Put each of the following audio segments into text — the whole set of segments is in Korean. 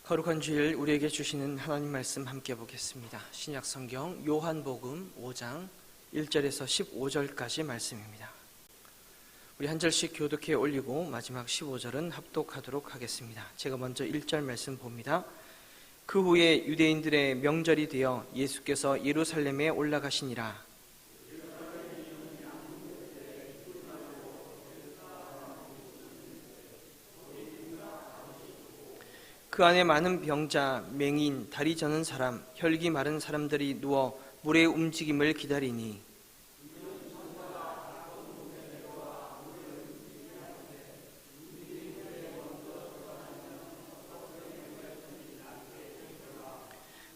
거룩한 주일 우리에게 주시는 하나님 말씀 함께 보겠습니다. 신약 성경 요한복음 5장 1절에서 15절까지 말씀입니다. 우리 한 절씩 교독해 올리고 마지막 15절은 합독하도록 하겠습니다. 제가 먼저 1절 말씀 봅니다. 그 후에 유대인들의 명절이 되어 예수께서 예루살렘에 올라가시니라. 그 안에 많은 병자, 맹인, 다리 저는 사람, 혈기 마른 사람들이 누워 물의 움직임을 기다리니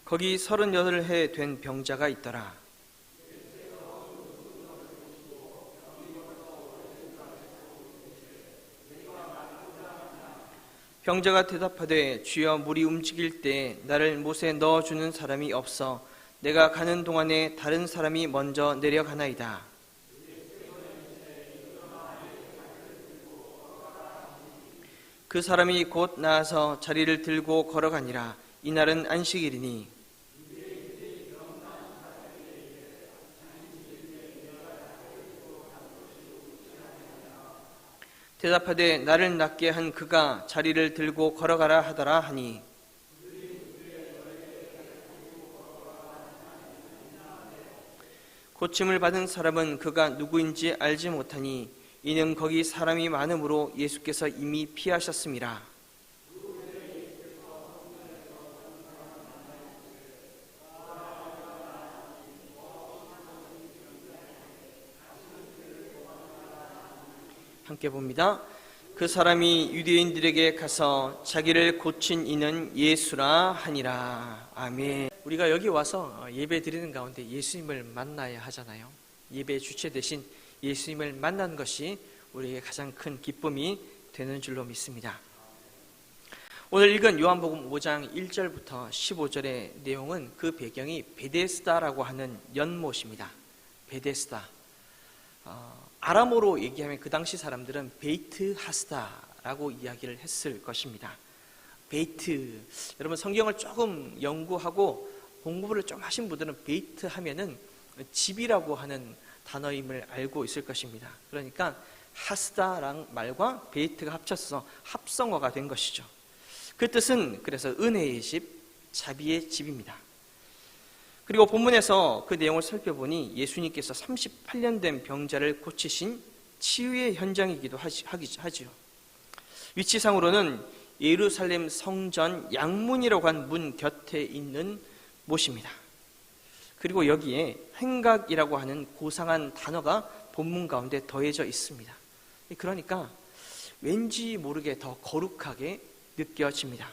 거기 38해 된 병자가 있더라. 병자가 대답하되 주여 물이 움직일 때 나를 못에 넣어주는 사람이 없어 내가 가는 동안에 다른 사람이 먼저 내려가나이다. 그 사람이 곧 나아서 자리를 들고 걸어가니라. 이날은 안식일이니 대답하되 나를 낫게 한 그가 자리를 들고 걸어가라 하더라 하니 고침을 받은 사람은 그가 누구인지 알지 못하니 이는 거기 사람이 많음으로 예수께서 이미 피하셨음이라. 함께 봅니다. 그 사람이 유대인들에게 가서 자기를 고친 이는 예수라 하니라. 아멘. 우리가 여기 와서 예배 드리는 가운데 예수님을 만나야 하잖아요. 예배 주체 대신 예수님을 만나는 것이 우리에게 가장 큰 기쁨이 되는 줄로 믿습니다. 오늘 읽은 요한복음 5장 1절부터 15절의 내용은 그 배경이 베데스다라고 하는 연못입니다. 베데스다. 아람어로 얘기하면 그 당시 사람들은 베이트 하스다라고 이야기를 했을 것입니다. 베이트, 여러분 성경을 조금 연구하고 공부를 좀 하신 분들은 베이트 하면은 집이라고 하는 단어임을 알고 있을 것입니다. 그러니까 하스다랑 말과 베이트가 합쳐서 합성어가 된 것이죠. 그 뜻은 그래서 은혜의 집, 자비의 집입니다. 그리고 본문에서 그 내용을 살펴보니 예수님께서 38년 된 병자를 고치신 치유의 현장이기도 하지요. 위치상으로는 예루살렘 성전 양문이라고 한 문 곁에 있는 못입니다. 그리고 여기에 행각이라고 하는 고상한 단어가 본문 가운데 더해져 있습니다. 그러니까 왠지 모르게 더 거룩하게 느껴집니다.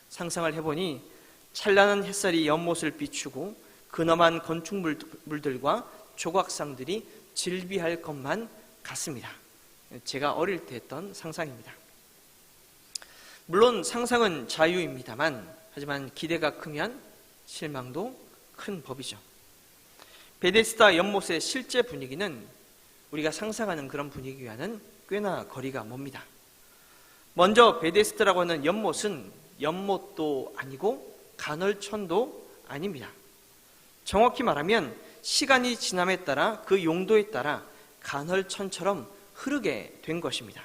상상을 해보니 찬란한 햇살이 연못을 비추고 근엄한 건축물들과 조각상들이 질비할 것만 같습니다. 제가 어릴 때 했던 상상입니다. 물론 상상은 자유입니다만 하지만 기대가 크면 실망도 큰 법이죠. 베데스다 연못의 실제 분위기는 우리가 상상하는 그런 분위기와는 꽤나 거리가 멉니다. 먼저 베데스다라고 하는 연못은 연못도 아니고 간헐천도 아닙니다. 정확히 말하면 시간이 지남에 따라 그 용도에 따라 간헐천처럼 흐르게 된 것입니다.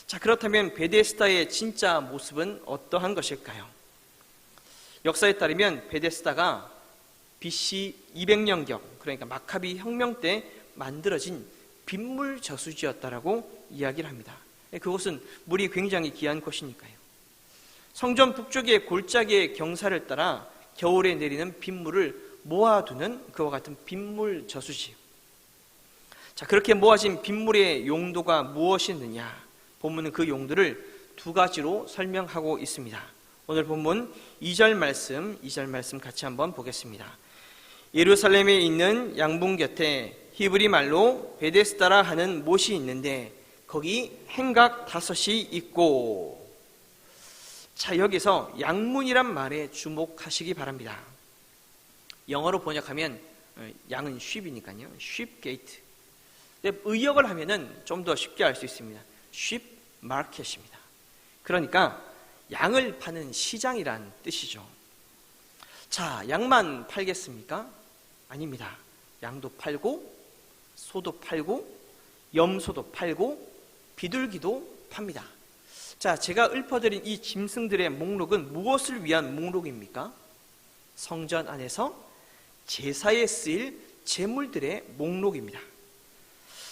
자, 그렇다면 베데스다의 진짜 모습은 어떠한 것일까요? 역사에 따르면 베데스다가 BC 200년경, 그러니까 마카비 혁명 때 만들어진 빗물 저수지였다라고 이야기를 합니다. 그곳은 물이 굉장히 귀한 곳이니까요. 성전 북쪽의 골짜기의 경사를 따라 겨울에 내리는 빗물을 모아두는 그와 같은 빗물 저수지. 자, 그렇게 모아진 빗물의 용도가 무엇이느냐? 본문은 그 용도를 두 가지로 설명하고 있습니다. 오늘 본문 2절 말씀 같이 한번 보겠습니다. 예루살렘에 있는 양문 곁에 히브리 말로 베데스다라 하는 못이 있는데 거기 행각 5이 있고. 자, 여기서 양문이란 말에 주목하시기 바랍니다. 영어로 번역하면 양은 sheep이니까요. sheep gate. 의역을 하면은 좀 더 쉽게 알 수 있습니다. sheep market입니다. 그러니까 양을 파는 시장이란 뜻이죠. 자, 양만 팔겠습니까? 아닙니다. 양도 팔고 소도 팔고 염소도 팔고 비둘기도 팝니다. 자, 제가 읊어드린 이 짐승들의 목록은 무엇을 위한 목록입니까? 성전 안에서 제사에 쓰일 제물들의 목록입니다.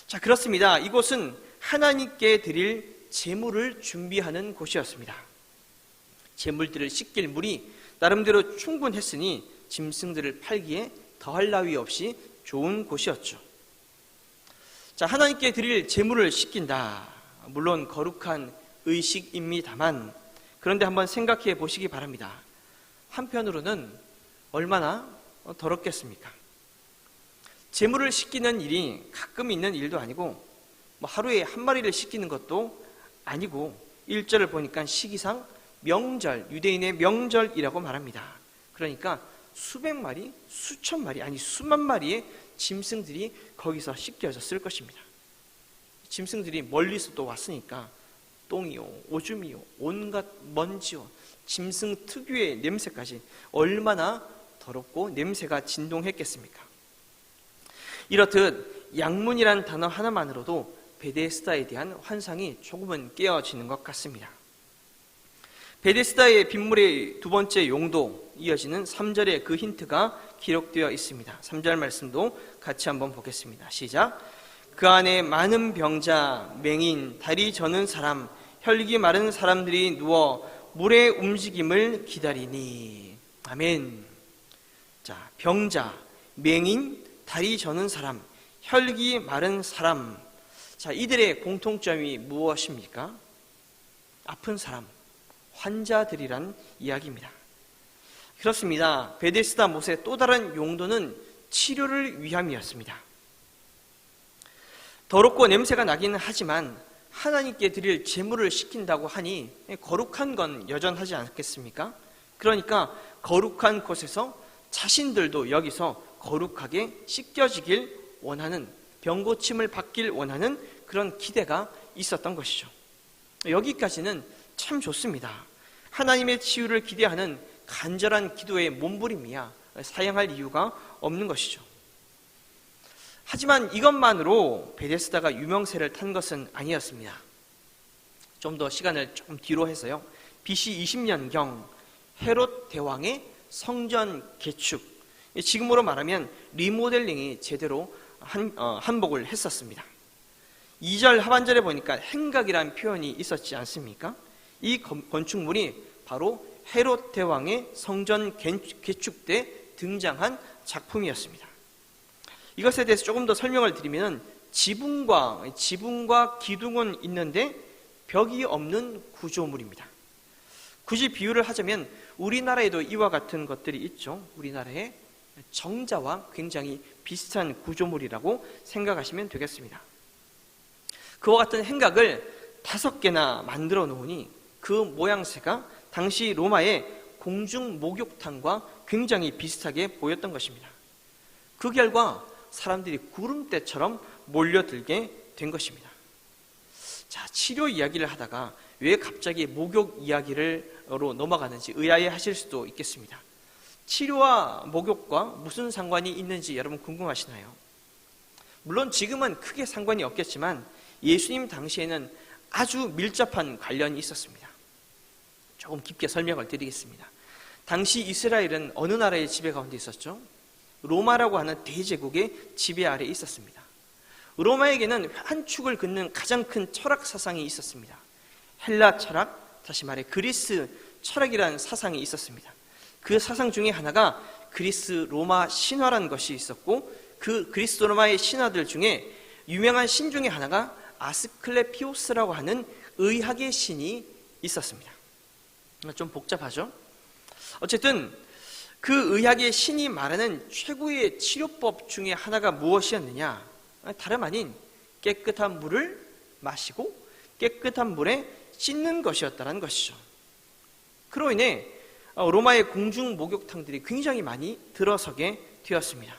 자, 그렇습니다. 이곳은 하나님께 드릴 제물을 준비하는 곳이었습니다. 제물들을 씻길 물이 나름대로 충분했으니 짐승들을 팔기에 더할 나위 없이 좋은 곳이었죠. 자, 하나님께 드릴 제물을 씻긴다. 물론 거룩한 의식입니다만, 그런데 한번 생각해 보시기 바랍니다. 한편으로는 얼마나 더럽겠습니까? 제물을 씻기는 일이 가끔 있는 일도 아니고, 하루에 한 마리를 씻기는 것도 아니고, 1절을 보니까 시기상 명절, 유대인의 명절이라고 말합니다. 그러니까 수백 마리, 수천 마리, 아니 수만 마리의 짐승들이 거기서 씻겨졌을 것입니다. 짐승들이 멀리서 또 왔으니까 똥이요, 오줌이요, 온갖 먼지요, 짐승 특유의 냄새까지 얼마나 더럽고 냄새가 진동했겠습니까? 이렇듯 양문이란 단어 하나만으로도 베데스다에 대한 환상이 조금은 깨어지는 것 같습니다. 베데스다의 빗물의 두 번째 용도, 이어지는 3절에 그 힌트가 기록되어 있습니다. 3절 말씀도 같이 한번 보겠습니다. 시작. 그 안에 많은 병자, 맹인, 다리 저는 사람, 혈기 마른 사람들이 누워 물의 움직임을 기다리니. 아멘. 자, 병자, 맹인, 다리 저는 사람, 혈기 마른 사람. 자, 이들의 공통점이 무엇입니까? 아픈 사람, 환자들이란 이야기입니다. 그렇습니다. 베데스다 못의 또 다른 용도는 치료를 위함이었습니다. 더럽고 냄새가 나기는 하지만 하나님께 드릴 제물을 시킨다고 하니 거룩한 건 여전하지 않겠습니까? 그러니까 거룩한 곳에서 자신들도 여기서 거룩하게 씻겨지길 원하는, 병고침을 받길 원하는 그런 기대가 있었던 것이죠. 여기까지는 참 좋습니다. 하나님의 치유를 기대하는 간절한 기도의 몸부림이야 사양할 이유가 없는 것이죠. 하지만 이것만으로 베데스다가 유명세를 탄 것은 아니었습니다. 좀 더 시간을 조금 뒤로 해서요, BC 20년경 헤롯 대왕의 성전 개축, 지금으로 말하면 리모델링이 제대로 한복을 했었습니다. 2절 하반절에 보니까 행각이라는 표현이 있었지 않습니까? 이 건축물이 바로 헤롯 대왕의 성전 개축 때 등장한 작품이었습니다. 이것에 대해서 조금 더 설명을 드리면 지붕과 기둥은 있는데 벽이 없는 구조물입니다. 굳이 비유를 하자면 우리나라에도 이와 같은 것들이 있죠. 우리나라의 정자와 굉장히 비슷한 구조물이라고 생각하시면 되겠습니다. 그와 같은 행각을 5개나 만들어 놓으니 그 모양새가 당시 로마의 공중 목욕탕과 굉장히 비슷하게 보였던 것입니다. 그 결과 사람들이 구름대처럼 몰려들게 된 것입니다. 자, 치료 이야기를 하다가 왜 갑자기 목욕 이야기로 넘어가는지 의아해 하실 수도 있겠습니다. 치료와 목욕과 무슨 상관이 있는지 여러분 궁금하시나요? 물론 지금은 크게 상관이 없겠지만 예수님 당시에는 아주 밀접한 관련이 있었습니다. 조금 깊게 설명을 드리겠습니다. 당시 이스라엘은 어느 나라의 지배 가운데 있었죠? 로마라고 하는 대제국의 지배 아래에 있었습니다. 로마에게는 한 축을 긋는 가장 큰 철학 사상이 있었습니다. 헬라 철학, 다시 말해 그리스 철학이라는 사상이 있었습니다. 그 사상 중에 하나가 그리스 로마 신화라는 것이 있었고, 그 그리스 로마의 신화들 중에 유명한 신 중에 하나가 아스클레피오스라고 하는 의학의 신이 있었습니다. 좀 복잡하죠? 어쨌든 그 의학의 신이 말하는 최고의 치료법 중에 하나가 무엇이었느냐? 다름 아닌 깨끗한 물을 마시고 깨끗한 물에 씻는 것이었다는 것이죠. 그로 인해 로마의 공중 목욕탕들이 굉장히 많이 들어서게 되었습니다.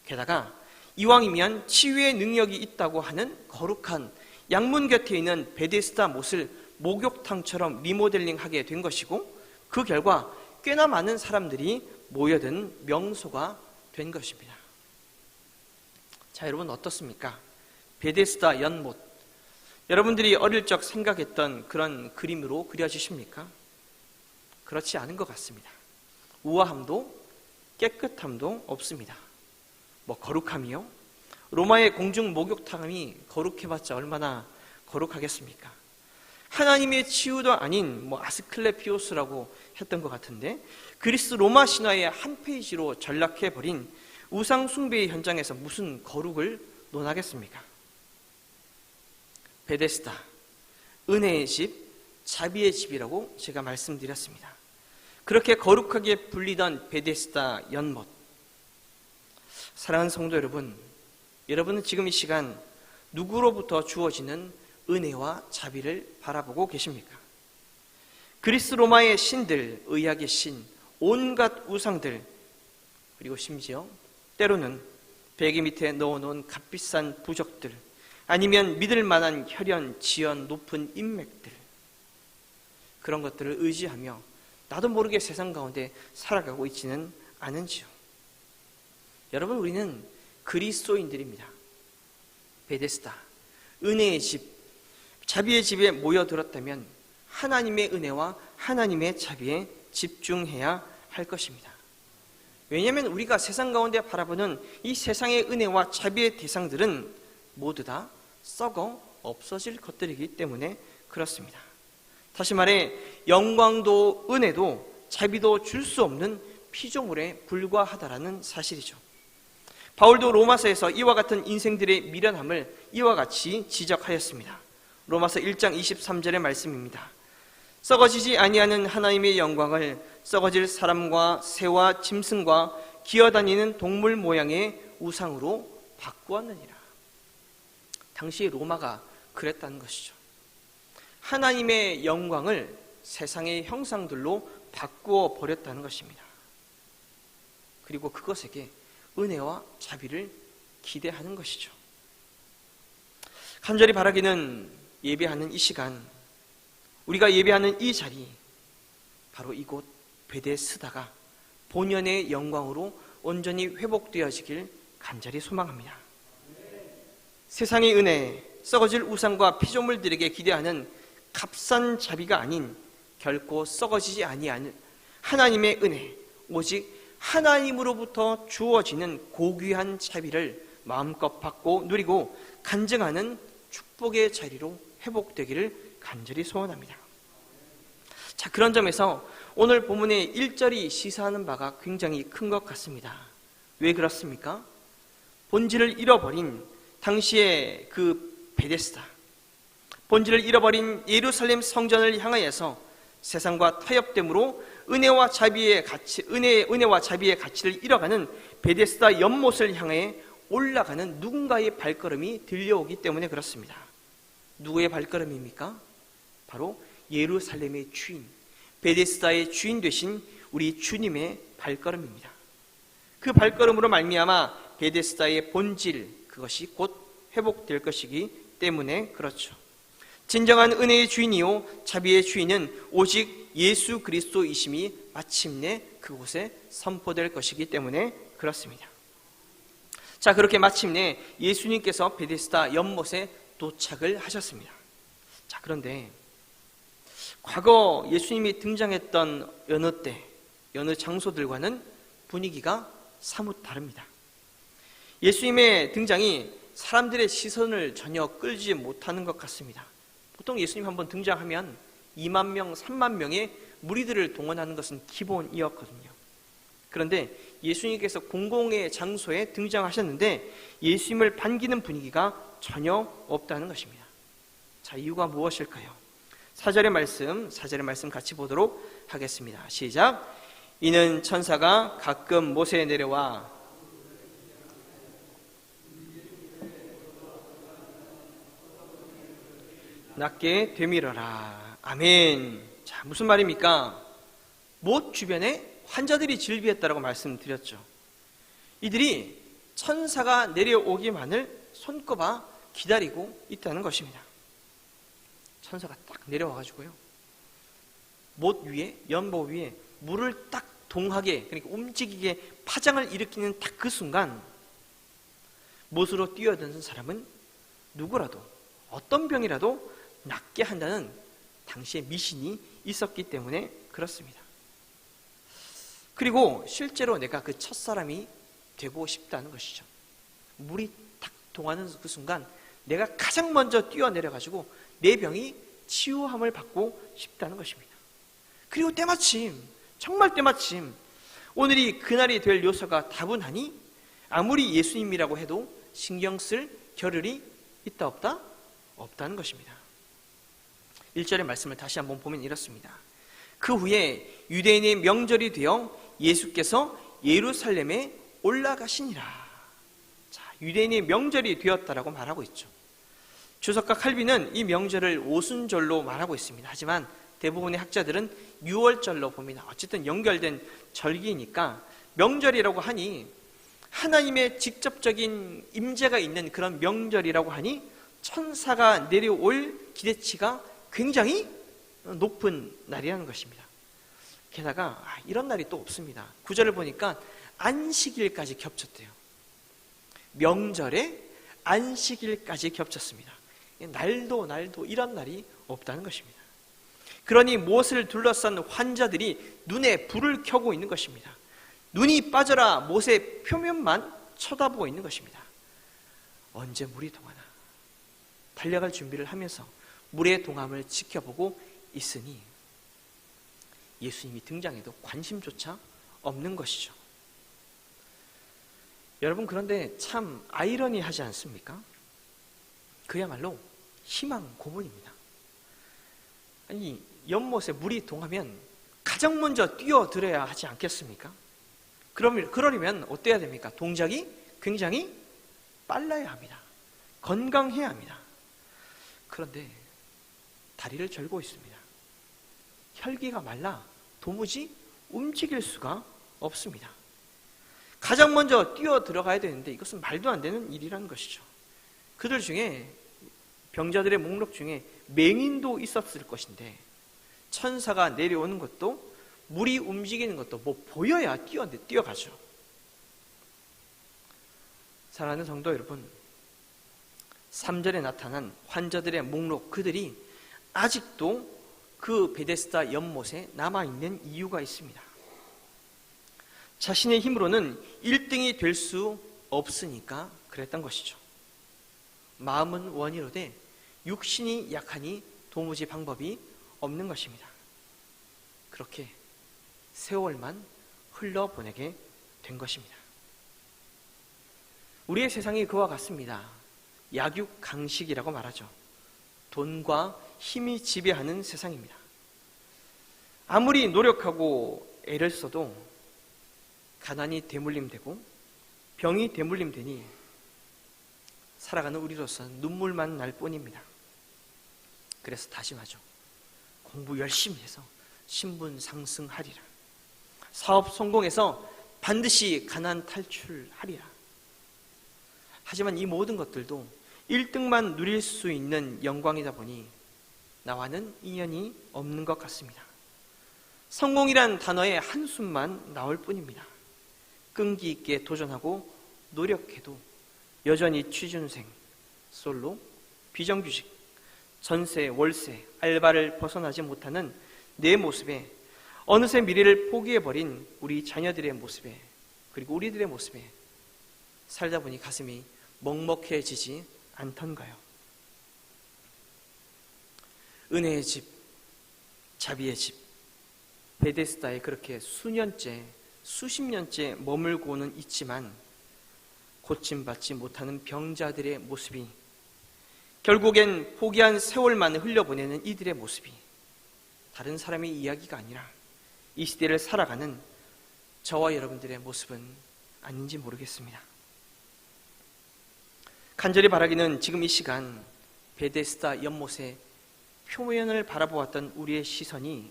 게다가 이왕이면 치유의 능력이 있다고 하는 거룩한 양문 곁에 있는 베데스다 못을 목욕탕처럼 리모델링하게 된 것이고, 그 결과 꽤나 많은 사람들이 모여든 명소가 된 것입니다. 자, 여러분 어떻습니까? 베데스다 연못, 여러분들이 어릴 적 생각했던 그런 그림으로 그려지십니까? 그렇지 않은 것 같습니다. 우아함도 깨끗함도 없습니다. 거룩함이요? 로마의 공중 목욕탕이 거룩해봤자 얼마나 거룩하겠습니까? 하나님의 치유도 아닌 아스클레피오스라고 했던 것 같은데, 그리스 로마 신화의 한 페이지로 전락해버린 우상 숭배의 현장에서 무슨 거룩을 논하겠습니까? 베데스다, 은혜의 집, 자비의 집이라고 제가 말씀드렸습니다. 그렇게 거룩하게 불리던 베데스다 연못, 사랑하는 성도 여러분, 여러분은 지금 이 시간 누구로부터 주어지는 은혜와 자비를 바라보고 계십니까? 그리스 로마의 신들, 의학의 신, 온갖 우상들, 그리고 심지어 때로는 베개 밑에 넣어놓은 값비싼 부적들, 아니면 믿을 만한 혈연, 지연, 높은 인맥들, 그런 것들을 의지하며 나도 모르게 세상 가운데 살아가고 있지는 않은지요? 여러분, 우리는 그리스도인들입니다. 베데스다, 은혜의 집, 자비의 집에 모여들었다면 하나님의 은혜와 하나님의 자비에 집중해야 할 것입니다. 왜냐하면 우리가 세상 가운데 바라보는 이 세상의 은혜와 자비의 대상들은 모두 다 썩어 없어질 것들이기 때문에 그렇습니다. 다시 말해, 영광도 은혜도 자비도 줄 수 없는 피조물에 불과하다라는 사실이죠. 바울도 로마서에서 이와 같은 인생들의 미련함을 이와 같이 지적하였습니다. 로마서 1장 23절의 말씀입니다. 썩어지지 아니하는 하나님의 영광을 썩어질 사람과 새와 짐승과 기어다니는 동물 모양의 우상으로 바꾸었느니라. 당시 로마가 그랬다는 것이죠. 하나님의 영광을 세상의 형상들로 바꾸어 버렸다는 것입니다. 그리고 그것에게 은혜와 자비를 기대하는 것이죠. 간절히 바라기는 예배하는 이 시간, 우리가 예배하는 이 자리, 바로 이곳 베데스다가 본연의 영광으로 온전히 회복되어지길 간절히 소망합니다. 세상의 은혜, 썩어질 우상과 피조물들에게 기대하는 값싼 자비가 아닌 결코 썩어지지 아니하는 하나님의 은혜, 오직 하나님으로부터 주어지는 고귀한 자비를 마음껏 받고 누리고 간증하는 축복의 자리로 회복되기를 간절히 소원합니다. 자, 그런 점에서 오늘 본문의 1절이 시사하는 바가 굉장히 큰 것 같습니다. 왜 그렇습니까? 본질을 잃어버린 당시의 그 베데스다, 본질을 잃어버린 예루살렘 성전을 향하여서 세상과 타협됨으로 은혜와 자비의 가치를 잃어가는 베데스다 연못을 향해 올라가는 누군가의 발걸음이 들려오기 때문에 그렇습니다. 누구의 발걸음입니까? 바로 예루살렘의 주인, 베데스다의 주인 되신 우리 주님의 발걸음입니다. 그 발걸음으로 말미암아 베데스다의 본질, 그것이 곧 회복될 것이기 때문에 그렇죠. 진정한 은혜의 주인이요 자비의 주인은 오직 예수 그리스도이심이 마침내 그곳에 선포될 것이기 때문에 그렇습니다. 자, 그렇게 마침내 예수님께서 베데스다 연못에 도착을 하셨습니다. 자, 그런데 과거 예수님이 등장했던 여느 때, 여느 장소들과는 분위기가 사뭇 다릅니다. 예수님의 등장이 사람들의 시선을 전혀 끌지 못하는 것 같습니다. 보통 예수님 한번 등장하면 2만 명, 3만 명의 무리들을 동원하는 것은 기본이었거든요. 그런데 예수님께서 공공의 장소에 등장하셨는데 예수님을 반기는 분위기가 전혀 없다는 것입니다. 자, 이유가 무엇일까요? 4절의 말씀 같이 보도록 하겠습니다. 시작. 이는 천사가 가끔 못에 내려와 낮게 되밀어라. 아멘. 자, 무슨 말입니까? 못 주변에 환자들이 질비했다라고 말씀드렸죠. 이들이 천사가 내려오기만을 손꼽아 기다리고 있다는 것입니다. 천사가 딱 내려와가지고요, 못 위에, 연못 위에 물을 딱 동하게, 그러니까 움직이게 파장을 일으키는 딱 그 순간 못으로 뛰어드는 사람은 누구라도, 어떤 병이라도 낫게 한다는 당시의 미신이 있었기 때문에 그렇습니다. 그리고 실제로 내가 그 첫사람이 되고 싶다는 것이죠. 물이 탁 동하는 그 순간 내가 가장 먼저 뛰어내려가지고 내 병이 치유함을 받고 싶다는 것입니다. 그리고 때마침, 정말 때마침 오늘이 그날이 될 요소가 다분하니 아무리 예수님이라고 해도 신경 쓸 겨를이 있다 없다? 없다는 것입니다. 1절의 말씀을 다시 한번 보면 이렇습니다. 그 후에 유대인의 명절이 되어 예수께서 예루살렘에 올라가시니라. 자, 유대인의 명절이 되었다라고 말하고 있죠. 주석가 칼빈은 이 명절을 오순절로 말하고 있습니다. 하지만 대부분의 학자들은 유월절로 봅니다. 어쨌든 연결된 절기니까 명절이라고 하니 하나님의 직접적인 임재가 있는 그런 명절이라고 하니 천사가 내려올 기대치가 굉장히 높은 날이라는 것입니다. 게다가 이런 날이 또 없습니다. 9절을 보니까 안식일까지 겹쳤대요. 명절에 안식일까지 겹쳤습니다. 날도 이런 날이 없다는 것입니다. 그러니 못을 둘러싼 환자들이 눈에 불을 켜고 있는 것입니다. 눈이 빠져라 못의 표면만 쳐다보고 있는 것입니다. 언제 물이 동하나 달려갈 준비를 하면서 물의 동함을 지켜보고 있으니 예수님이 등장해도 관심조차 없는 것이죠. 여러분, 그런데 참 아이러니하지 않습니까? 그야말로 희망 고문입니다. 아니, 연못에 물이 동하면 가장 먼저 뛰어들어야 하지 않겠습니까? 그러려면 어때야 됩니까? 동작이 굉장히 빨라야 합니다. 건강해야 합니다. 그런데 다리를 절고 있습니다. 혈기가 말라 도무지 움직일 수가 없습니다. 가장 먼저 뛰어 들어가야 되는데 이것은 말도 안 되는 일이라는 것이죠. 그들 중에, 병자들의 목록 중에 맹인도 있었을 것인데 천사가 내려오는 것도 물이 움직이는 것도 뭐 보여야 뛰어가죠. 사랑하는 성도 여러분, 3절에 나타난 환자들의 목록, 그들이 아직도 그 베데스다 연못에 남아있는 이유가 있습니다. 자신의 힘으로는 1등이 될 수 없으니까 그랬던 것이죠. 마음은 원이로되 육신이 약하니 도무지 방법이 없는 것입니다. 그렇게 세월만 흘러보내게 된 것입니다. 우리의 세상이 그와 같습니다. 약육강식이라고 말하죠. 돈과 힘이 지배하는 세상입니다. 아무리 노력하고 애를 써도 가난이 대물림되고 병이 대물림되니 살아가는 우리로서는 눈물만 날 뿐입니다. 그래서 다짐하죠. 공부 열심히 해서 신분 상승하리라. 사업 성공해서 반드시 가난 탈출하리라. 하지만 이 모든 것들도 1등만 누릴 수 있는 영광이다 보니 나와는 인연이 없는 것 같습니다. 성공이란 단어의 한숨만 나올 뿐입니다. 끈기 있게 도전하고 노력해도 여전히 취준생, 솔로, 비정규직, 전세, 월세, 알바를 벗어나지 못하는 내 모습에, 어느새 미래를 포기해버린 우리 자녀들의 모습에, 그리고 우리들의 모습에 살다 보니 가슴이 먹먹해지지 않던가요? 은혜의 집, 자비의 집, 베데스다에 그렇게 수년째, 수십 년째 머물고는 있지만 고침받지 못하는 병자들의 모습이, 결국엔 포기한 세월만 흘려보내는 이들의 모습이 다른 사람의 이야기가 아니라 이 시대를 살아가는 저와 여러분들의 모습은 아닌지 모르겠습니다. 간절히 바라기는 지금 이 시간 베데스다 연못의 표면을 바라보았던 우리의 시선이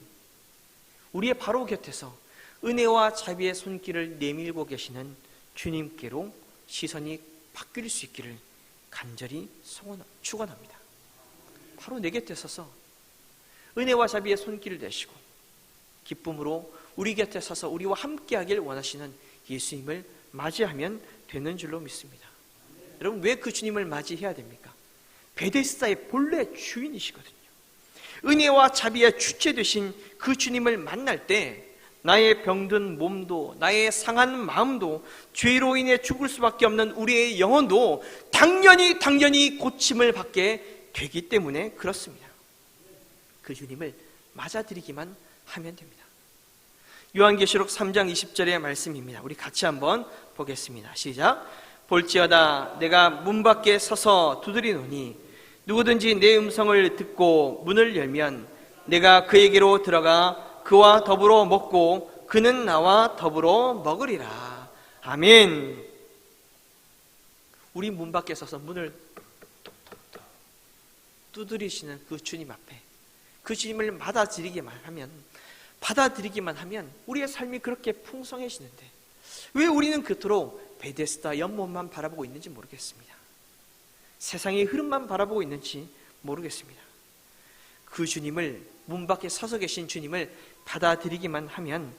우리의 바로 곁에서 은혜와 자비의 손길을 내밀고 계시는 주님께로 시선이 바뀔 수 있기를 간절히 축원합니다. 바로 내 곁에 서서 은혜와 자비의 손길을 대시고 기쁨으로 우리 곁에 서서 우리와 함께하길 원하시는 예수님을 맞이하면 되는 줄로 믿습니다. 여러분, 왜 그 주님을 맞이해야 됩니까? 베데스다의 본래 주인이시거든요. 은혜와 자비의 주체 되신 그 주님을 만날 때 나의 병든 몸도, 나의 상한 마음도, 죄로 인해 죽을 수밖에 없는 우리의 영혼도 당연히 고침을 받게 되기 때문에 그렇습니다. 그 주님을 맞아들이기만 하면 됩니다. 요한계시록 3장 20절의 말씀입니다. 우리 같이 한번 보겠습니다. 시작. 볼지어다 내가 문 밖에 서서 두드리노니 누구든지 내 음성을 듣고 문을 열면 내가 그에게로 들어가 그와 더불어 먹고 그는 나와 더불어 먹으리라. 아멘. 우리 문 밖에 서서 문을 톡톡톡 두드리시는 그 주님 앞에 그 주님을 받아들이기만 하면 우리의 삶이 그렇게 풍성해지는데 왜 우리는 그토록 베데스다 연못만 바라보고 있는지 모르겠습니다. 세상의 흐름만 바라보고 있는지 모르겠습니다. 그 주님을, 문 밖에 서서 계신 주님을 받아들이기만 하면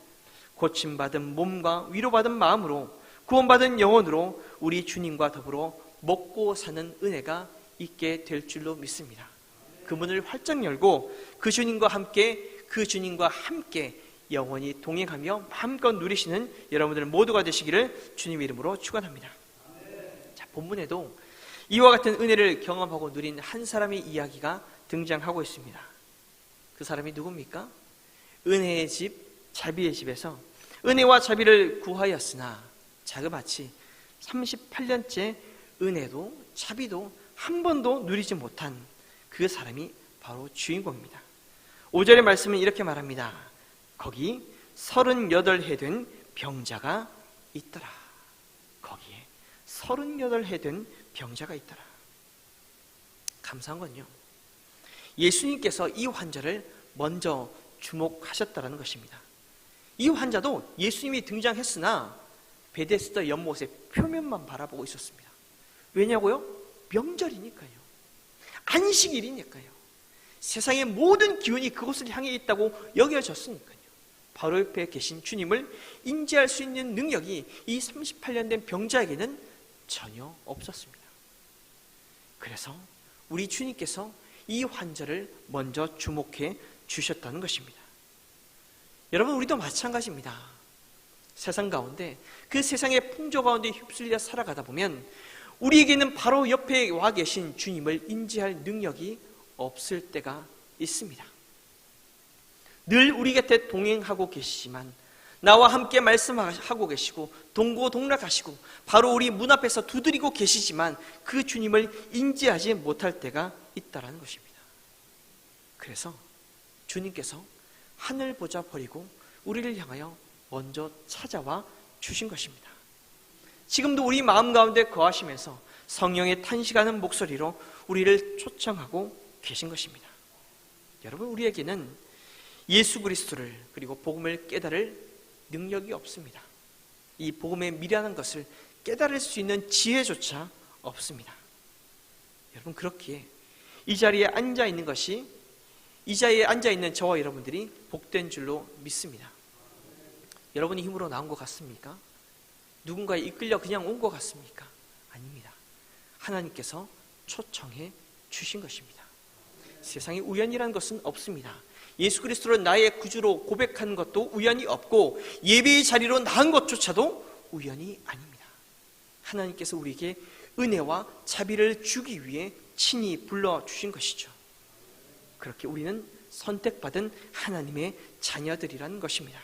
고침받은 몸과 위로받은 마음으로, 구원받은 영혼으로 우리 주님과 더불어 먹고 사는 은혜가 있게 될 줄로 믿습니다. 그 문을 활짝 열고 그 주님과 함께 영원히 동행하며 마음껏 누리시는 여러분들 모두가 되시기를 주님의 이름으로 축원합니다. 자, 본문에도 이와 같은 은혜를 경험하고 누린 한 사람의 이야기가 등장하고 있습니다. 그 사람이 누굽니까? 은혜의 집, 자비의 집에서 은혜와 자비를 구하였으나 자그마치 38년째 은혜도 자비도 한 번도 누리지 못한 그 사람이 바로 주인공입니다. 5절의 말씀은 이렇게 말합니다. 거기 38해 된 병자가 있더라. 거기에 38해 된 병자가 있더라. 감사한 건요, 예수님께서 이 환자를 먼저 주목하셨다는 것입니다. 이 환자도 예수님이 등장했으나 베데스다 연못의 표면만 바라보고 있었습니다. 왜냐고요? 명절이니까요. 안식일이니까요. 세상의 모든 기운이 그곳을 향해 있다고 여겨졌으니까요. 바로 옆에 계신 주님을 인지할 수 있는 능력이 이 38년 된 병자에게는 전혀 없었습니다. 그래서 우리 주님께서 이 환자를 먼저 주목해 주셨다는 것입니다. 여러분, 우리도 마찬가지입니다. 세상 가운데, 그 세상의 풍조 가운데 휩쓸려 살아가다 보면 우리에게는 바로 옆에 와 계신 주님을 인지할 능력이 없을 때가 있습니다. 늘 우리 곁에 동행하고 계시지만, 나와 함께 말씀하고 계시고 동고동락하시고 바로 우리 문 앞에서 두드리고 계시지만 그 주님을 인지하지 못할 때가 있다는 것입니다. 그래서 주님께서 하늘 보자 버리고 우리를 향하여 먼저 찾아와 주신 것입니다. 지금도 우리 마음 가운데 거하시면서 성령의 탄식하는 목소리로 우리를 초청하고 계신 것입니다. 여러분, 우리에게는 예수 그리스도를 그리고 복음을 깨달을 능력이 없습니다. 이 복음의 미련한 것을 깨달을 수 있는 지혜조차 없습니다. 여러분, 그렇기에 이 자리에 앉아 있는 저와 여러분들이 복된 줄로 믿습니다. 여러분이 힘으로 나온 것 같습니까? 누군가에 이끌려 그냥 온 것 같습니까? 아닙니다. 하나님께서 초청해 주신 것입니다. 세상에 우연이라는 것은 없습니다. 예수 그리스도를 나의 구주로 고백한 것도 우연이 없고 예배의 자리로 나은 것조차도 우연이 아닙니다. 하나님께서 우리에게 은혜와 자비를 주기 위해 친히 불러주신 것이죠. 그렇게 우리는 선택받은 하나님의 자녀들이라는 것입니다.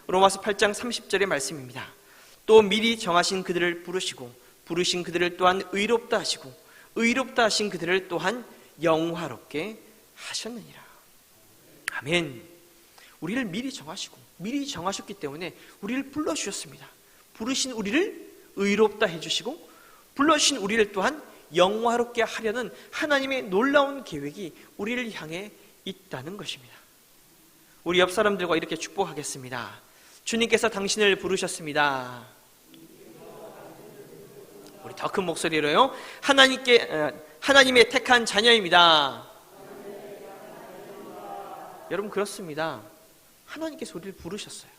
로마서 8장 30절의 말씀입니다. 또 미리 정하신 그들을 부르시고 부르신 그들을 또한 의롭다 하시고 의롭다 하신 그들을 또한 영화롭게 하셨느니라. 아멘. 우리를 미리 정하셨기 때문에 우리를 불러주셨습니다. 부르신 우리를 의롭다 해주시고 불러주신 우리를 또한 영화롭게 하려는 하나님의 놀라운 계획이 우리를 향해 있다는 것입니다. 우리 옆 사람들과 이렇게 축복하겠습니다. 주님께서 당신을 부르셨습니다. 우리 더 큰 목소리로요. 하나님의 택한 자녀입니다. 여러분 그렇습니다. 하나님께서 우리를 부르셨어요.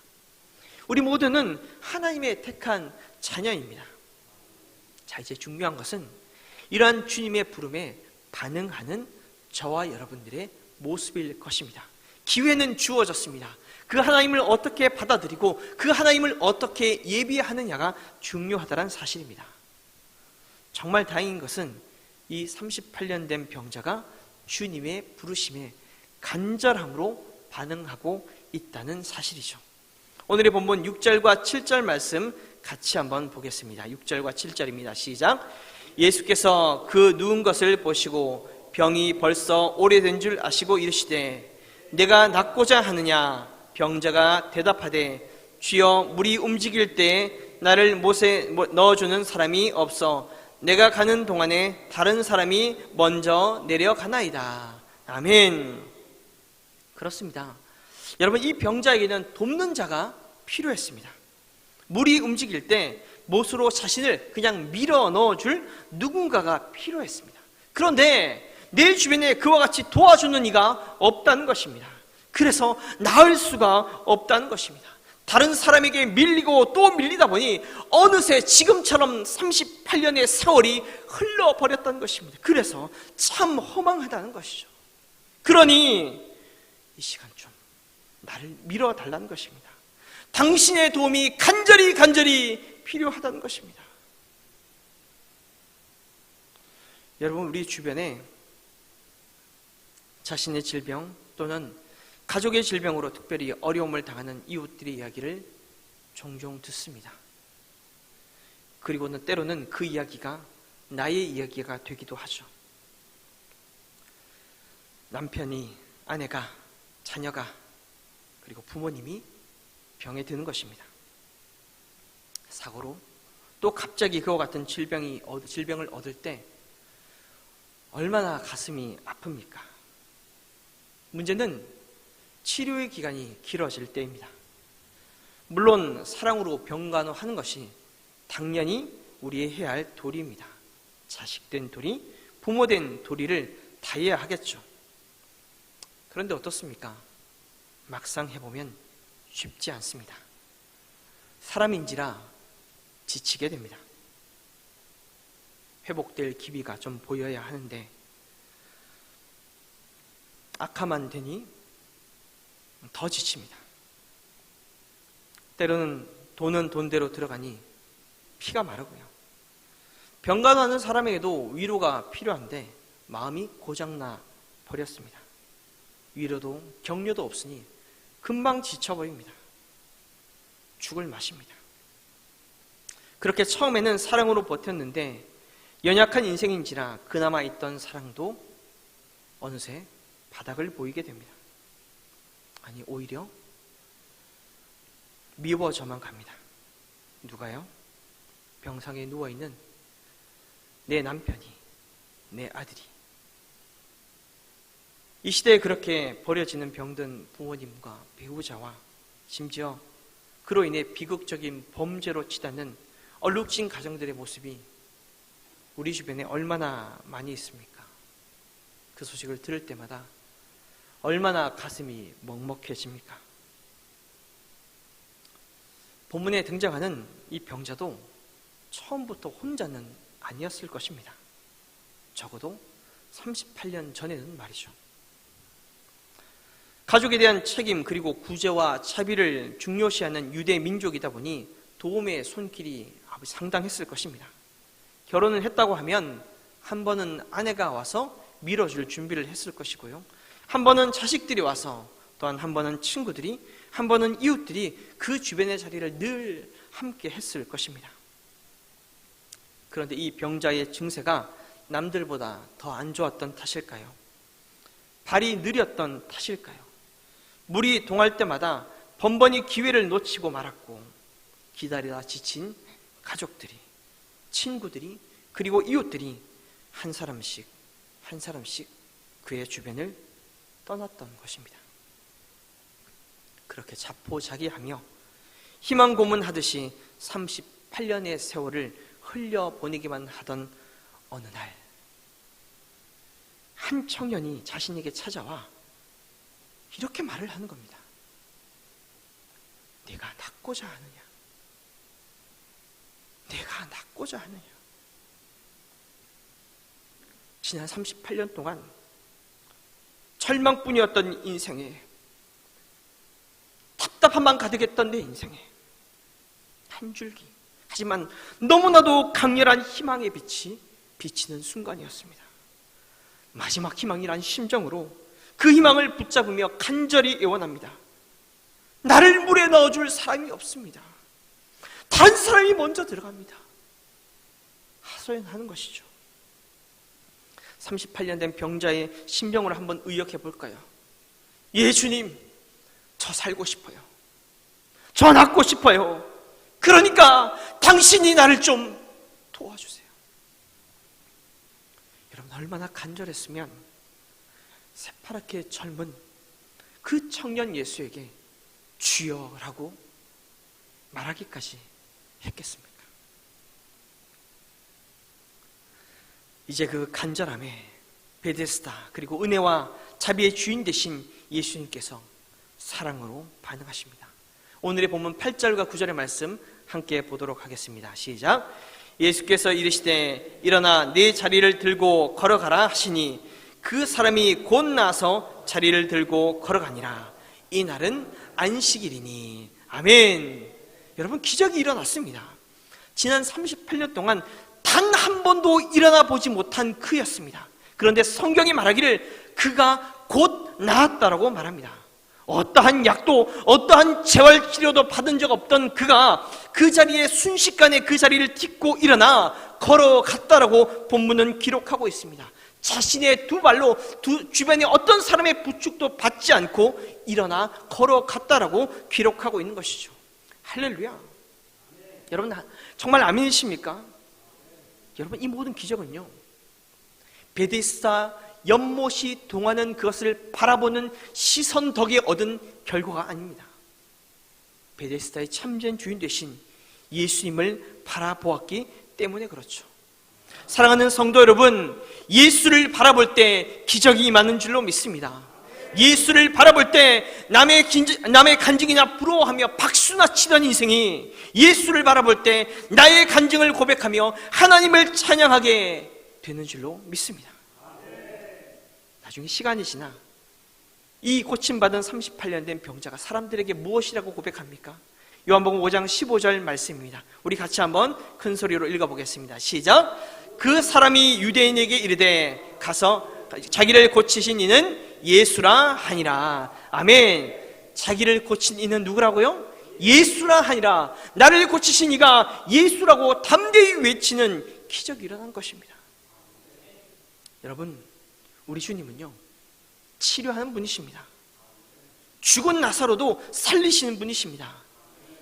우리 모두는 하나님의 택한 자녀입니다. 자, 이제 중요한 것은 이러한 주님의 부름에 반응하는 저와 여러분들의 모습일 것입니다. 기회는 주어졌습니다. 그 하나님을 어떻게 받아들이고 그 하나님을 어떻게 예비하느냐가 중요하다는 사실입니다. 정말 다행인 것은 이 38년 된 병자가 주님의 부르심에 간절함으로 반응하고 있다는 사실이죠. 오늘의 본문 6절과 7절 말씀 같이 한번 보겠습니다. 6절과 7절입니다. 시작. 예수께서 그 누운 것을 보시고 병이 벌써 오래된 줄 아시고 이르시되 내가 낫고자 하느냐? 병자가 대답하되 주여 물이 움직일 때 나를 못에 넣어주는 사람이 없어 내가 가는 동안에 다른 사람이 먼저 내려가나이다. 아멘. 그렇습니다. 여러분, 이 병자에게는 돕는 자가 필요했습니다. 물이 움직일 때 못으로 자신을 그냥 밀어 넣어줄 누군가가 필요했습니다. 그런데 내 주변에 그와 같이 도와주는 이가 없다는 것입니다. 그래서 나을 수가 없다는 것입니다. 다른 사람에게 밀리고 또 밀리다 보니 어느새 지금처럼 38년의 세월이 흘러버렸다는 것입니다. 그래서 참 허망하다는 것이죠. 그러니 이 시간 좀 나를 밀어달라는 것입니다. 당신의 도움이 간절히 필요하다는 것입니다. 여러분, 우리 주변에 자신의 질병 또는 가족의 질병으로 특별히 어려움을 당하는 이웃들의 이야기를 종종 듣습니다. 그리고는 때로는 그 이야기가 나의 이야기가 되기도 하죠. 남편이, 아내가, 자녀가, 그리고 부모님이 병에 드는 것입니다. 사고로 또 갑자기 그와 같은 질병을 얻을 때 얼마나 가슴이 아픕니까? 문제는 치료의 기간이 길어질 때입니다. 물론 사랑으로 병간호하는 것이 당연히 우리의 해야 할 도리입니다. 자식된 도리, 부모된 도리를 다해야 하겠죠. 그런데 어떻습니까? 막상 해보면 쉽지 않습니다. 사람인지라 지치게 됩니다. 회복될 기미가 좀 보여야 하는데 악화만 되니 더 지칩니다. 때로는 돈은 돈대로 들어가니 피가 마르고요. 병간호하는 사람에게도 위로가 필요한데 마음이 고장나 버렸습니다. 위로도 격려도 없으니 금방 지쳐버립니다. 죽을 맛입니다. 그렇게 처음에는 사랑으로 버텼는데 연약한 인생인지라 그나마 있던 사랑도 어느새 바닥을 보이게 됩니다. 아니, 오히려 미워져만 갑니다. 누가요? 병상에 누워있는 내 남편이, 내 아들이. 이 시대에 그렇게 버려지는 병든 부모님과 배우자와 심지어 그로 인해 비극적인 범죄로 치닫는 얼룩진 가정들의 모습이 우리 주변에 얼마나 많이 있습니까? 그 소식을 들을 때마다 얼마나 가슴이 먹먹해집니까? 본문에 등장하는 이 병자도 처음부터 혼자는 아니었을 것입니다. 적어도 38년 전에는 말이죠. 가족에 대한 책임 그리고 구제와 차비를 중요시하는 유대 민족이다 보니 도움의 손길이 상당했을 것입니다. 결혼을 했다고 하면 한 번은 아내가 와서 밀어줄 준비를 했을 것이고요. 한 번은 자식들이 와서, 또한 한 번은 친구들이, 한 번은 이웃들이 그 주변의 자리를 늘 함께 했을 것입니다. 그런데 이 병자의 증세가 남들보다 더 안 좋았던 탓일까요? 발이 느렸던 탓일까요? 물이 동할 때마다 번번이 기회를 놓치고 말았고 기다리다 지친 가족들이, 친구들이, 그리고 이웃들이 한 사람씩 그의 주변을 떠났던 것입니다. 그렇게 자포자기하며 희망 고문하듯이 38년의 세월을 흘려보내기만 하던 어느 날 한 청년이 자신에게 찾아와 이렇게 말을 하는 겁니다. 내가 낫고자 하느냐? 내가 낫고자 하느냐? 지난 38년 동안 절망뿐이었던 인생에, 답답함만 가득했던 내 인생에 한 줄기, 하지만 너무나도 강렬한 희망의 빛이 비치는 순간이었습니다. 마지막 희망이란 심정으로 그 희망을 붙잡으며 간절히 애원합니다. 나를 물에 넣어줄 사람이 없습니다. 다른 사람이 먼저 들어갑니다. 하소연하는 것이죠. 38년 된 병자의 심정을 한번 의역해 볼까요? 예, 주님, 저 살고 싶어요. 저 낫고 싶어요. 그러니까 당신이 나를 좀 도와주세요. 여러분, 얼마나 간절했으면 새파랗게 젊은 그 청년 예수에게 주여라고 말하기까지 했겠습니까? 이제 그 간절함에 베데스다, 그리고 은혜와 자비의 주인 되신 예수님께서 사랑으로 반응하십니다. 오늘의 본문 8절과 9절의 말씀 함께 보도록 하겠습니다. 시작. 예수께서 이르시되 일어나 네 자리를 들고 걸어가라 하시니 그 사람이 곧 나서 자리를 들고 걸어가니라. 이 날은 안식일이니. 아멘. 여러분, 기적이 일어났습니다. 지난 38년 동안 단 한 번도 일어나 보지 못한 그였습니다. 그런데 성경이 말하기를 그가 곧 나았다라고 말합니다. 어떠한 약도 어떠한 재활치료도 받은 적 없던 그가 그 자리에 순식간에 그 자리를 딛고 일어나 걸어갔다라고 본문은 기록하고 있습니다. 자신의 두 발로 주변에 어떤 사람의 부축도 받지 않고 일어나 걸어갔다라고 기록하고 있는 것이죠. 할렐루야. 여러분, 정말 아멘이십니까? 여러분, 이 모든 기적은요, 베데스다 연못이 동하는 그것을 바라보는 시선 덕에 얻은 결과가 아닙니다. 베데스다의 참된 주인 되신 예수님을 바라보았기 때문에 그렇죠. 사랑하는 성도 여러분, 예수를 바라볼 때 기적이 임하는 줄로 믿습니다. 예수를 바라볼 때 남의 간증이나 부러워하며 박수나 치던 인생이 예수를 바라볼 때 나의 간증을 고백하며 하나님을 찬양하게 되는 줄로 믿습니다. 나중에 시간이 지나 이 고침받은 38년 된 병자가 사람들에게 무엇이라고 고백합니까? 요한복음 5장 15절 말씀입니다. 우리 같이 한번 큰 소리로 읽어보겠습니다. 시작. 그 사람이 유대인에게 이르되 가서 자기를 고치신 이는 예수라 하니라. 아멘. 자기를 고친 이는 누구라고요? 예수라 하니라. 나를 고치신 이가 예수라고 담대히 외치는 기적이 일어난 것입니다. 여러분, 우리 주님은요, 치료하는 분이십니다. 죽은 나사로도 살리시는 분이십니다.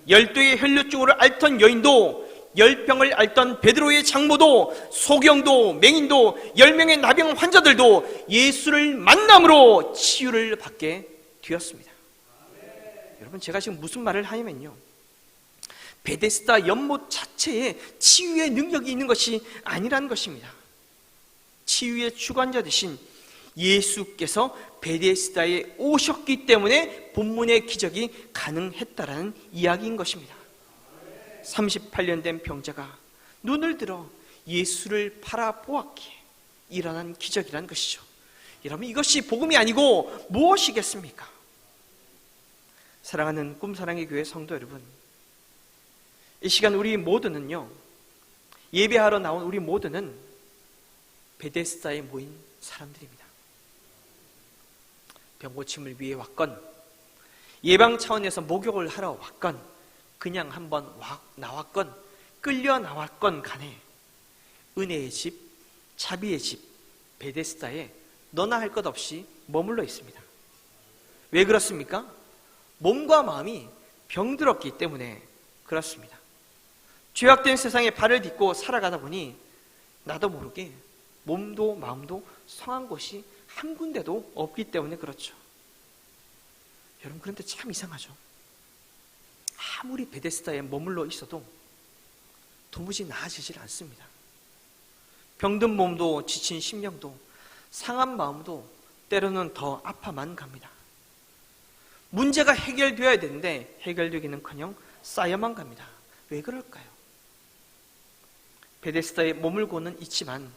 12의 혈류증으로 앓던 여인도, 10병을 앓던 베드로의 장모도, 소경도, 맹인도, 10명의 나병 환자들도 예수를 만남으로 치유를 받게 되었습니다. 여러분, 제가 지금 무슨 말을 하냐면요, 베데스다 연못 자체에 치유의 능력이 있는 것이 아니라는 것입니다. 치유의 주관자 되신 예수께서 베데스다에 오셨기 때문에 본문의 기적이 가능했다라는 이야기인 것입니다. 38년 된 병자가 눈을 들어 예수를 바라보았기에 일어난 기적이라는 것이죠. 여러분, 이것이 복음이 아니고 무엇이겠습니까? 사랑하는 꿈사랑의 교회 성도 여러분, 이 시간 우리 모두는요, 예배하러 나온 우리 모두는 베데스다에 모인 사람들입니다. 병고침을 위해 왔건, 예방 차원에서 목욕을 하러 왔건, 그냥 한번 나왔건, 끌려 나왔건 간에 은혜의 집, 자비의 집, 베데스다에 너나 할 것 없이 머물러 있습니다. 왜 그렇습니까? 몸과 마음이 병들었기 때문에 그렇습니다. 죄악된 세상에 발을 딛고 살아가다 보니 나도 모르게 몸도 마음도 성한 곳이 한 군데도 없기 때문에 그렇죠. 여러분, 그런데 참 이상하죠. 아무리 베데스다에 머물러 있어도 도무지 나아지질 않습니다. 병든 몸도 지친 심령도 상한 마음도 때로는 더 아파만 갑니다. 문제가 해결되어야 되는데 해결되기는커녕 쌓여만 갑니다. 왜 그럴까요? 베데스다에 머물고는 있지만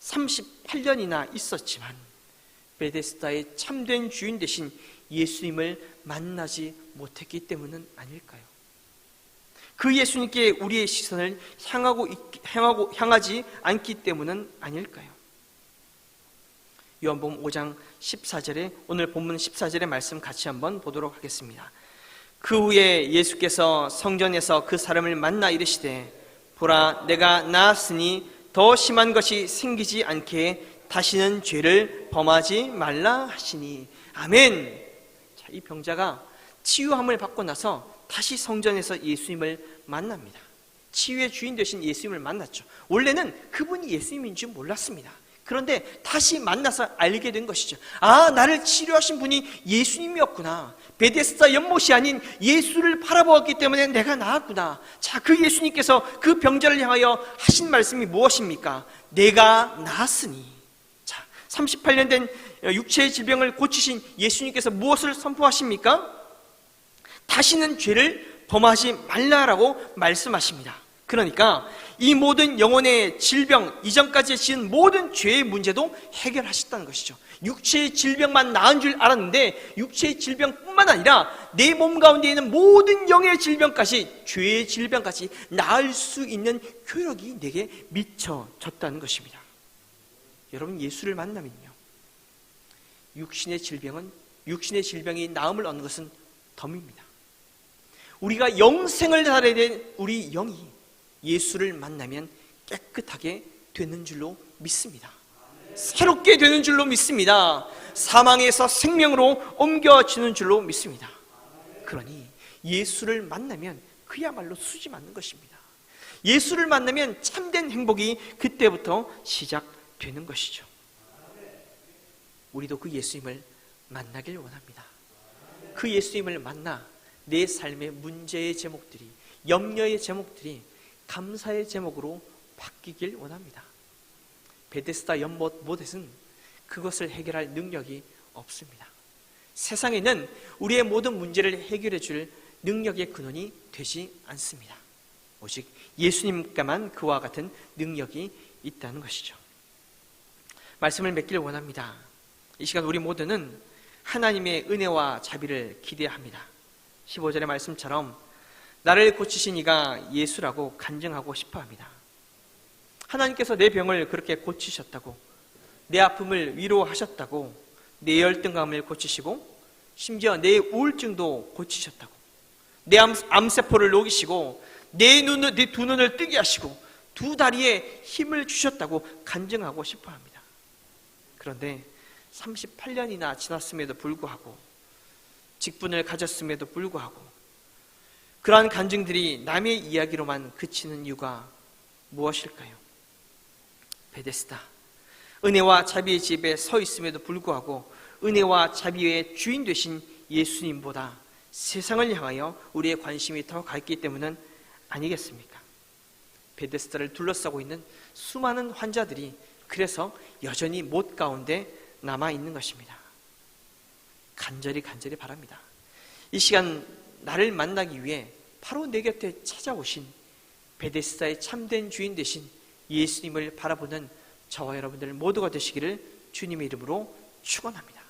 38년이나 있었지만 베데스다의 참된 주인 되신 예수님을 만나지 못했기 때문은 아닐까요? 그 예수님께 우리의 시선을 향하지 않기 때문은 아닐까요? 요한복음 5장 14절에 오늘 본문 14절의 말씀 같이 한번 보도록 하겠습니다. 그 후에 예수께서 성전에서 그 사람을 만나 이르시되 보라 내가 나았으니 더 심한 것이 생기지 않게 다시는 죄를 범하지 말라 하시니. 아멘. 자, 이 병자가 치유함을 받고 나서 다시 성전에서 예수님을 만납니다. 치유의 주인 되신 예수님을 만났죠. 원래는 그분이 예수님인 줄 몰랐습니다. 그런데 다시 만나서 알게 된 것이죠. 아, 나를 치료하신 분이 예수님이었구나. 베데스다 연못이 아닌 예수를 바라보았기 때문에 내가 나았구나. 자, 그 예수님께서 그 병자를 향하여 하신 말씀이 무엇입니까? 내가 나았으니. 자, 38년 된 육체의 질병을 고치신 예수님께서 무엇을 선포하십니까? 다시는 죄를 범하지 말라라고 말씀하십니다. 그러니까 이 모든 영혼의 질병, 이전까지 지은 모든 죄의 문제도 해결하셨다는 것이죠. 육체의 질병만 나은 줄 알았는데 육체의 질병뿐만 아니라 내 몸 가운데 있는 모든 영의 질병까지, 죄의 질병까지 나을 수 있는 효력이 내게 미쳐졌다는 것입니다. 여러분, 예수를 만나면요, 육신의 질병이 나음을 얻는 것은 덤입니다. 우리가 영생을 살아야 될 우리 영이 예수를 만나면 깨끗하게 되는 줄로 믿습니다. 새롭게 되는 줄로 믿습니다. 사망에서 생명으로 옮겨지는 줄로 믿습니다. 그러니 예수를 만나면 그야말로 수지 맞는 것입니다. 예수를 만나면 참된 행복이 그때부터 시작되는 것이죠. 우리도 그 예수님을 만나길 원합니다. 그 예수님을 만나 내 삶의 문제의 제목들이, 염려의 제목들이 감사의 제목으로 바뀌길 원합니다. 베데스다 연못은 그것을 해결할 능력이 없습니다. 세상에는 우리의 모든 문제를 해결해 줄 능력의 근원이 되지 않습니다. 오직 예수님께만 그와 같은 능력이 있다는 것이죠. 말씀을 맺기를 원합니다. 이 시간 우리 모두는 하나님의 은혜와 자비를 기대합니다. 15절의 말씀처럼 나를 고치신 이가 예수라고 간증하고 싶어합니다. 하나님께서 내 병을 그렇게 고치셨다고, 내 아픔을 위로하셨다고, 내 열등감을 고치시고 심지어 내 우울증도 고치셨다고, 내 암세포를 녹이시고 내 두 눈을 뜨게 하시고 두 다리에 힘을 주셨다고 간증하고 싶어합니다. 그런데 38년이나 지났음에도 불구하고, 직분을 가졌음에도 불구하고 그러한 간증들이 남의 이야기로만 그치는 이유가 무엇일까요? 베데스다, 은혜와 자비의 집에 서 있음에도 불구하고 은혜와 자비의 주인 되신 예수님보다 세상을 향하여 우리의 관심이 더 가 있기 때문은 아니겠습니까? 베데스다를 둘러싸고 있는 수많은 환자들이 그래서 여전히 못 가운데 남아있는 것입니다. 간절히 바랍니다. 이 시간 나를 만나기 위해 바로 내 곁에 찾아오신 베데스다의 참된 주인 되신 예수님을 바라보는 저와 여러분들 모두가 되시기를 주님의 이름으로 축원합니다.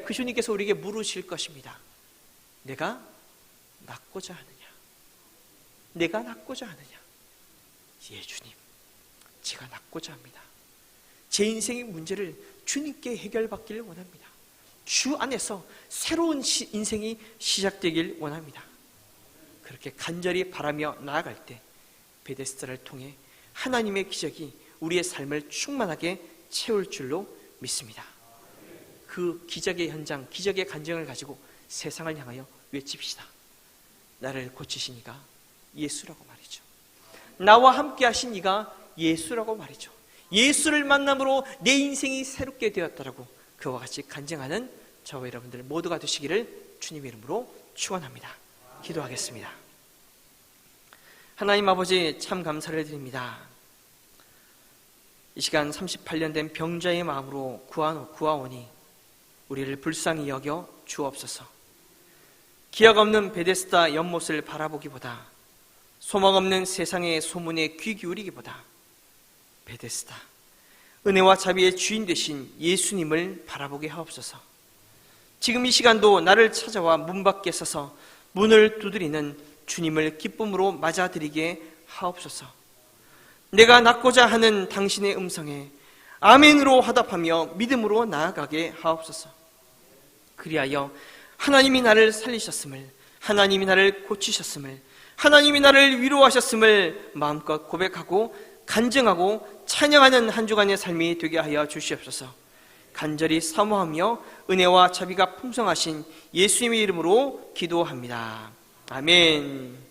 그 주님께서 우리에게 물으실 것입니다. 내가 낫고자 하느냐? 내가 낫고자 하느냐? 예, 주님, 제가 낫고자 합니다. 제 인생의 문제를 주님께 해결받기를 원합니다. 주 안에서 새로운 인생이 시작되길 원합니다. 그렇게 간절히 바라며 나아갈 때 베데스다를 통해 하나님의 기적이 우리의 삶을 충만하게 채울 줄로 믿습니다. 그 기적의 현장, 기적의 간증을 가지고 세상을 향하여 외칩시다. 나를 고치신 이가 예수라고 말이죠. 나와 함께 하신 이가 예수라고 말이죠. 예수를 만남으로 내 인생이 새롭게 되었다라고 그와 같이 간증하는 저와 여러분들 모두가 되시기를 주님의 이름으로 축원합니다. 기도하겠습니다. 하나님 아버지, 참 감사를 드립니다. 이 시간 38년 된 병자의 마음으로 구하오니 우리를 불쌍히 여겨 주옵소서. 기약 없는 베데스다 연못을 바라보기보다, 소망 없는 세상의 소문에 귀 기울이기보다 베데스다, 은혜와 자비의 주인 되신 예수님을 바라보게 하옵소서. 지금 이 시간도 나를 찾아와 문 밖에 서서 문을 두드리는 주님을 기쁨으로 맞아들이게 하옵소서. 내가 낳고자 하는 당신의 음성에 아멘으로 화답하며 믿음으로 나아가게 하옵소서. 그리하여 하나님이 나를 살리셨음을, 하나님이 나를 고치셨음을, 하나님이 나를 위로하셨음을 마음껏 고백하고 간증하고 찬양하는 한 주간의 삶이 되게 하여 주시옵소서. 간절히 사모하며 은혜와 자비가 풍성하신 예수님의 이름으로 기도합니다. 아멘.